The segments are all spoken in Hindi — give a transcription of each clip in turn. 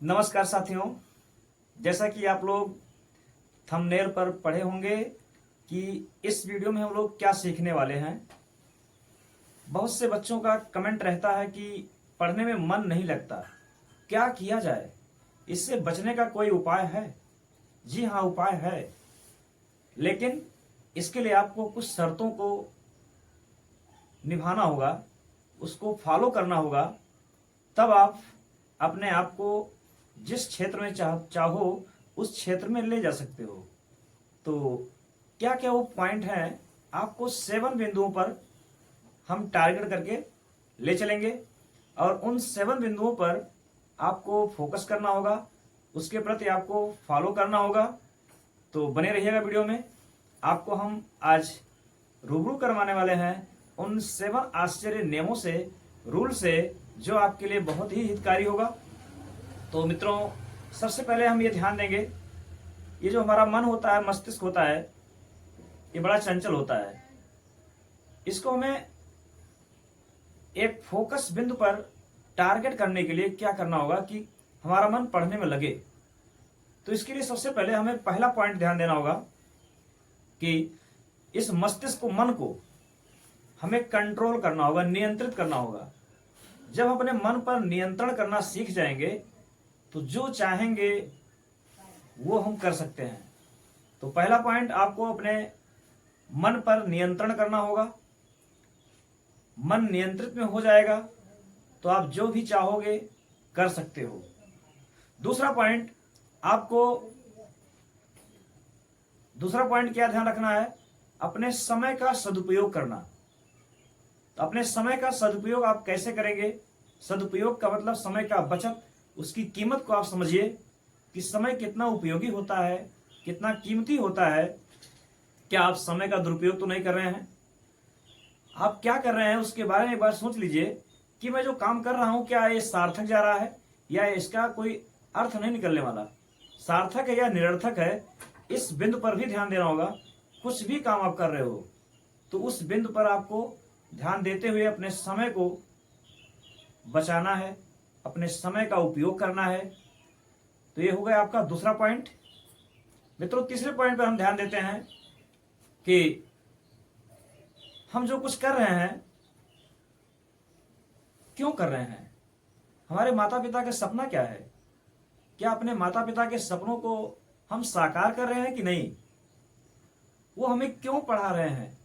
नमस्कार साथियों। जैसा कि आप लोग थंबनेल पर पढ़े होंगे कि इस वीडियो में हम लोग क्या सीखने वाले हैं। बहुत से बच्चों का कमेंट रहता है कि पढ़ने में मन नहीं लगता, क्या किया जाए, इससे बचने का कोई उपाय है? जी हाँ, उपाय है, लेकिन इसके लिए आपको कुछ शर्तों को निभाना होगा, उसको फॉलो करना होगा, तब आप अपने आप को जिस क्षेत्र में चाहो उस क्षेत्र में ले जा सकते हो। तो क्या क्या वो पॉइंट हैं, आपको 7 बिंदुओं पर हम टारगेट करके ले चलेंगे और उन 7 बिंदुओं पर आपको फोकस करना होगा, उसके प्रति आपको फॉलो करना होगा। तो बने रहिएगा वीडियो में। आपको हम आज रूबरू करवाने वाले हैं उन 7 आश्चर्य नियमों से, रूल से, जो आपके लिए बहुत ही हितकारी होगा। तो मित्रों, सबसे पहले हम ये ध्यान देंगे, ये जो हमारा मन होता है, मस्तिष्क होता है, ये बड़ा चंचल होता है। इसको हमें एक फोकस बिंदु पर टारगेट करने के लिए क्या करना होगा कि हमारा मन पढ़ने में लगे। तो इसके लिए सबसे पहले हमें पहला पॉइंट ध्यान देना होगा कि इस मस्तिष्क को, मन को हमें कंट्रोल करना होगा, नियंत्रित करना होगा। जब अपने मन पर नियंत्रण करना सीख जाएंगे तो जो चाहेंगे वो हम कर सकते हैं। तो पहला पॉइंट, आपको अपने मन पर नियंत्रण करना होगा। मन नियंत्रित में हो जाएगा तो आप जो भी चाहोगे कर सकते हो। दूसरा पॉइंट, क्या ध्यान रखना है? अपने समय का सदुपयोग करना। तो अपने समय का सदुपयोग आप कैसे करेंगे? सदुपयोग का मतलब समय का बचत, उसकी कीमत को आप समझिए कि समय कितना उपयोगी होता है, कितना कीमती होता है। क्या आप समय का दुरुपयोग तो नहीं कर रहे हैं? आप क्या कर रहे हैं उसके बारे में एक बार सोच लीजिए कि मैं जो काम कर रहा हूं, क्या ये सार्थक जा रहा है या इसका कोई अर्थ नहीं निकलने वाला, सार्थक है या निरर्थक है। इस बिंदु पर भी ध्यान देना होगा। कुछ भी काम आप कर रहे हो तो उस बिंदु पर आपको ध्यान देते हुए अपने समय को बचाना है, अपने समय का उपयोग करना है। तो ये हो गया आपका दूसरा पॉइंट। मित्रों, तीसरे पॉइंट पर हम ध्यान देते हैं कि हम जो कुछ कर रहे हैं, क्यों कर रहे हैं? हमारे माता पिता का सपना क्या है? क्या अपने माता पिता के सपनों को हम साकार कर रहे हैं कि नहीं? वो हमें क्यों पढ़ा रहे हैं?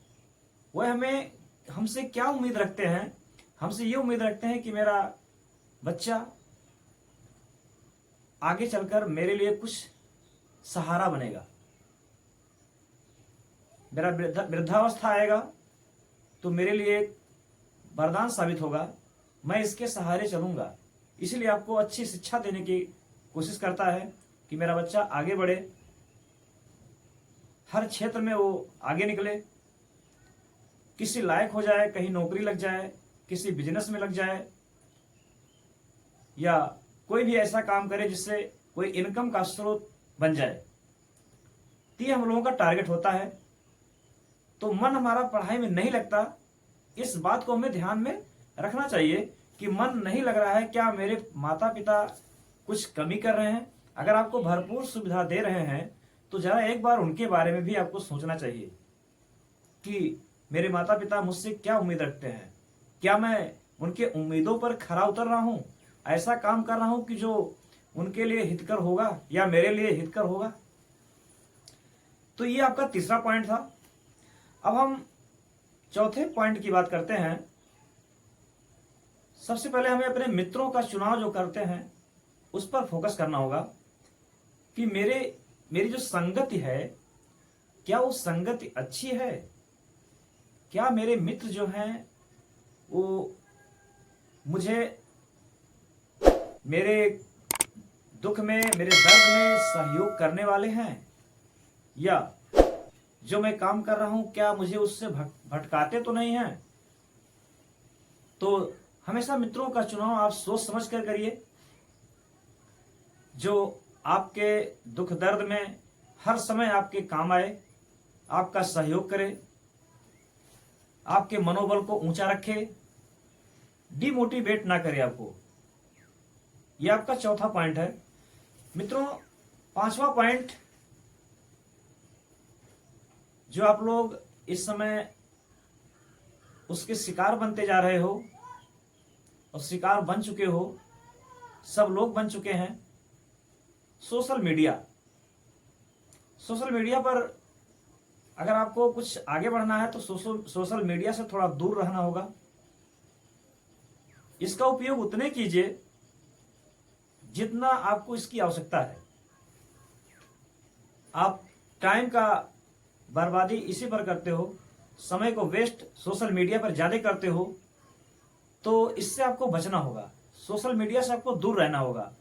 वह हमें हमसे क्या उम्मीद रखते हैं? हमसे ये उम्मीद रखते हैं कि मेरा बच्चा आगे चलकर मेरे लिए कुछ सहारा बनेगा, मेरा वृद्धावस्था आएगा तो मेरे लिए वरदान साबित होगा, मैं इसके सहारे चलूंगा। इसलिए आपको अच्छी शिक्षा देने की कोशिश करता है कि मेरा बच्चा आगे बढ़े, हर क्षेत्र में वो आगे निकले, किसी लायक हो जाए, कहीं नौकरी लग जाए, किसी बिजनेस में लग जाए, या कोई भी ऐसा काम करे जिससे कोई इनकम का स्रोत बन जाए। तो ये हम लोगों का टारगेट होता है। तो मन हमारा पढ़ाई में नहीं लगता, इस बात को हमें ध्यान में रखना चाहिए कि मन नहीं लग रहा है, क्या मेरे माता पिता कुछ कमी कर रहे हैं? अगर आपको भरपूर सुविधा दे रहे हैं तो जरा एक बार उनके बारे में भी आपको सोचना चाहिए कि मेरे माता पिता मुझसे क्या उम्मीद रखते हैं, क्या मैं उनके उम्मीदों पर खरा उतर रहा हूं, ऐसा काम कर रहा हूं कि जो उनके लिए हितकर होगा या मेरे लिए हितकर होगा। तो ये आपका तीसरा पॉइंट था। अब हम चौथे पॉइंट की बात करते हैं। सबसे पहले हमें अपने मित्रों का चुनाव जो करते हैं उस पर फोकस करना होगा कि मेरी जो संगति है, क्या वो संगति अच्छी है? क्या मेरे मित्र जो हैं वो मुझे मेरे दुख में, मेरे दर्द में सहयोग करने वाले हैं? या जो मैं काम कर रहा हूं, क्या मुझे उससे भटकाते तो नहीं हैं? तो हमेशा मित्रों का चुनाव आप सोच समझ कर करिए, जो आपके दुख दर्द में हर समय आपके काम आए, आपका सहयोग करे, आपके मनोबल को ऊंचा रखे, डिमोटिवेट ना करे आपको। ये आपका चौथा पॉइंट है। मित्रों, पांचवा पॉइंट जो आप लोग इस समय उसके शिकार बनते जा रहे हो और शिकार बन चुके हो, सब लोग बन चुके हैं, सोशल मीडिया। सोशल मीडिया पर अगर आपको कुछ आगे बढ़ना है तो सोशल मीडिया से थोड़ा दूर रहना होगा। इसका उपयोग उतने कीजिए जितना आपको इसकी आवश्यकता है। आप टाइम का बर्बादी इसी पर करते हो, समय को वेस्ट सोशल मीडिया पर ज्यादा करते हो, तो इससे आपको बचना होगा। सोशल मीडिया से आपको दूर रहना होगा।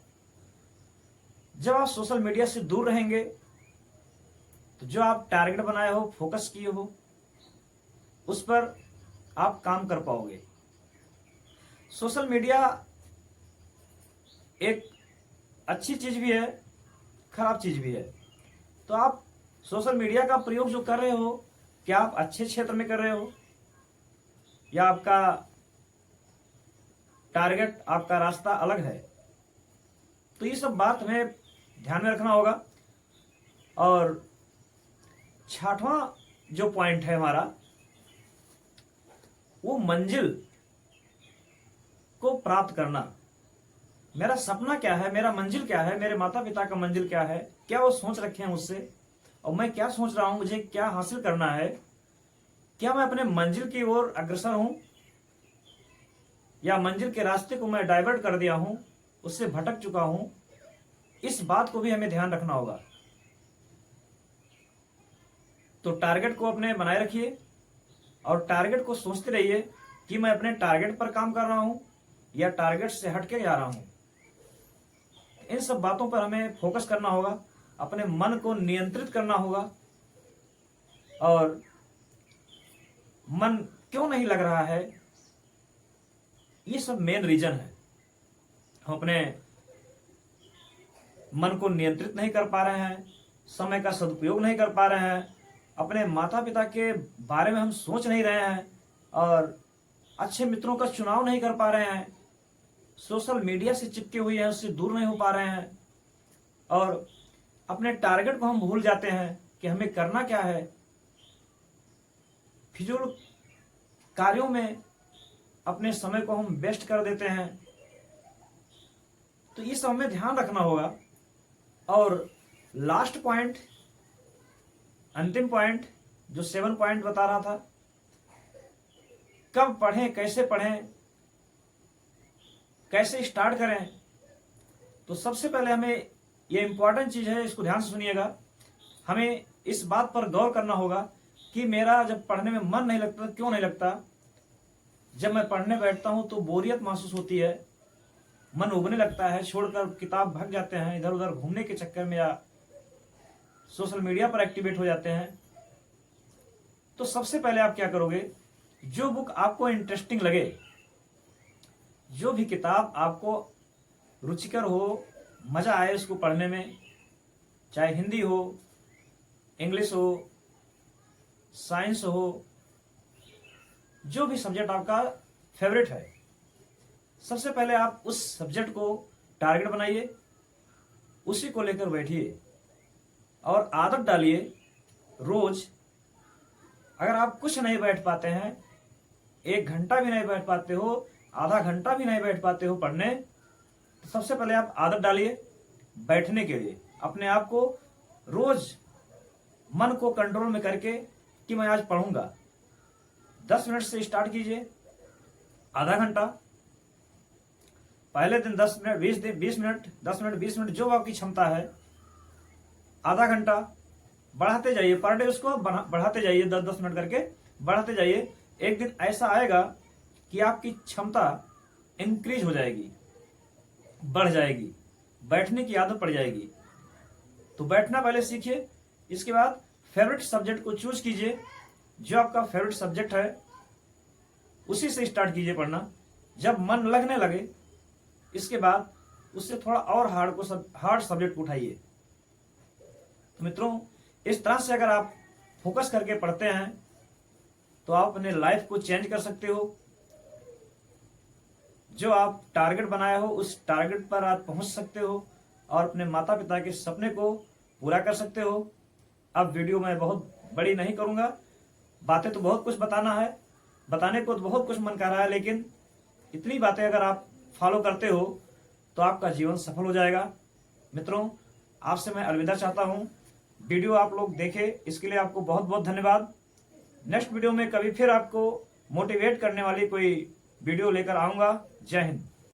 जब आप सोशल मीडिया से दूर रहेंगे तो जो आप टारगेट बनाए हो, फोकस किए हो, उस पर आप काम कर पाओगे। सोशल मीडिया एक अच्छी चीज भी है, खराब चीज भी है। तो आप सोशल मीडिया का प्रयोग जो कर रहे हो, क्या आप अच्छे क्षेत्र में कर रहे हो या आपका टारगेट, आपका रास्ता अलग है? तो ये सब बात हमें ध्यान में रखना होगा। और छठवां जो पॉइंट है हमारा, वो मंजिल को प्राप्त करना। मेरा सपना क्या है, मेरा मंजिल क्या है, मेरे माता पिता का मंजिल क्या है, क्या वो सोच रखे हैं मुझसे, और मैं क्या सोच रहा हूं, मुझे क्या हासिल करना है। क्या मैं अपने मंजिल की ओर अग्रसर हूं या मंजिल के रास्ते को मैं डाइवर्ट कर दिया हूं, उससे भटक चुका हूं? इस बात को भी हमें ध्यान रखना होगा। तो टारगेट को अपने बनाए रखिए और टारगेट को सोचते रहिए कि मैं अपने टारगेट पर काम कर रहा हूं या टारगेट से हटके जा रहा हूं। इन सब बातों पर हमें फोकस करना होगा, अपने मन को नियंत्रित करना होगा। और मन क्यों नहीं लग रहा है, ये सब मेन रीजन है। हम अपने मन को नियंत्रित नहीं कर पा रहे हैं, समय का सदुपयोग नहीं कर पा रहे हैं, अपने माता पिता के बारे में हम सोच नहीं रहे हैं, और अच्छे मित्रों का चुनाव नहीं कर पा रहे हैं, सोशल मीडिया से चिपके हुए हैं, उससे दूर नहीं हो पा रहे हैं, और अपने टारगेट को हम भूल जाते हैं कि हमें करना क्या है। फिजूल कार्यों में अपने समय को हम वेस्ट कर देते हैं। तो ये सब हमें ध्यान रखना होगा। और लास्ट पॉइंट, अंतिम पॉइंट, जो 7 पॉइंट बता रहा था, कब पढ़ें, कैसे पढ़ें, कैसे स्टार्ट करें। तो सबसे पहले हमें, ये इंपॉर्टेंट चीज है, इसको ध्यान से सुनिएगा, हमें इस बात पर गौर करना होगा कि मेरा जब पढ़ने में मन नहीं लगता, क्यों नहीं लगता? जब मैं पढ़ने बैठता हूं तो बोरियत महसूस होती है, मन उबने लगता है, छोड़कर किताब भाग जाते हैं, इधर उधर घूमने के चक्कर में या सोशल मीडिया पर एक्टिवेट हो जाते हैं। तो सबसे पहले आप क्या करोगे, जो बुक आपको इंटरेस्टिंग लगे, जो भी किताब आपको रुचिकर हो, मजा आए उसको पढ़ने में, चाहे हिंदी हो, इंग्लिश हो, साइंस हो, जो भी सब्जेक्ट आपका फेवरेट है, सबसे पहले आप उस सब्जेक्ट को टारगेट बनाइए, उसी को लेकर बैठिए और आदत डालिए रोज। अगर आप कुछ नहीं बैठ पाते हैं, 1 घंटा भी नहीं बैठ पाते हो, आधा घंटा भी नहीं बैठ पाते हो पढ़ने, तो सबसे पहले आप आदत डालिए बैठने के लिए। अपने आप को रोज मन को कंट्रोल में करके कि मैं आज पढ़ूंगा। 10 मिनट से स्टार्ट कीजिए, आधा घंटा, पहले दिन 10 मिनट, 20 मिनट, 10 मिनट, 20 मिनट, जो आपकी क्षमता है, आधा घंटा बढ़ाते जाइए पर डे, उसको बढ़ाते जाइए, 10-10 मिनट करके बढ़ाते जाइए। एक दिन ऐसा आएगा कि आपकी क्षमता इंक्रीज हो जाएगी, बढ़ जाएगी, बैठने की आदत पड़ जाएगी। तो बैठना पहले सीखिए। इसके बाद फेवरेट सब्जेक्ट को चूज कीजिए, जो आपका फेवरेट सब्जेक्ट है उसी से स्टार्ट कीजिए पढ़ना। जब मन लगने लगे, इसके बाद उससे थोड़ा और हार्ड सब्जेक्ट उठाइए। तो मित्रों, इस तरह से अगर आप फोकस करके पढ़ते हैं तो आप अपने लाइफ को चेंज कर सकते हो। जो आप टारगेट बनाए हो उस टारगेट पर आप पहुंच सकते हो और अपने माता पिता के सपने को पूरा कर सकते हो। अब वीडियो मैं बहुत बड़ी नहीं करूंगा, बातें तो बहुत कुछ बताना है, बताने को तो बहुत कुछ मन कर रहा है, लेकिन इतनी बातें अगर आप फॉलो करते हो तो आपका जीवन सफल हो जाएगा। मित्रों, आपसे मैं अलविदा चाहता हूं। वीडियो आप लोग देखें, इसके लिए आपको बहुत बहुत धन्यवाद। नेक्स्ट वीडियो में कभी फिर आपको मोटिवेट करने वाली कोई वीडियो लेकर आऊंगा। जय हिंद।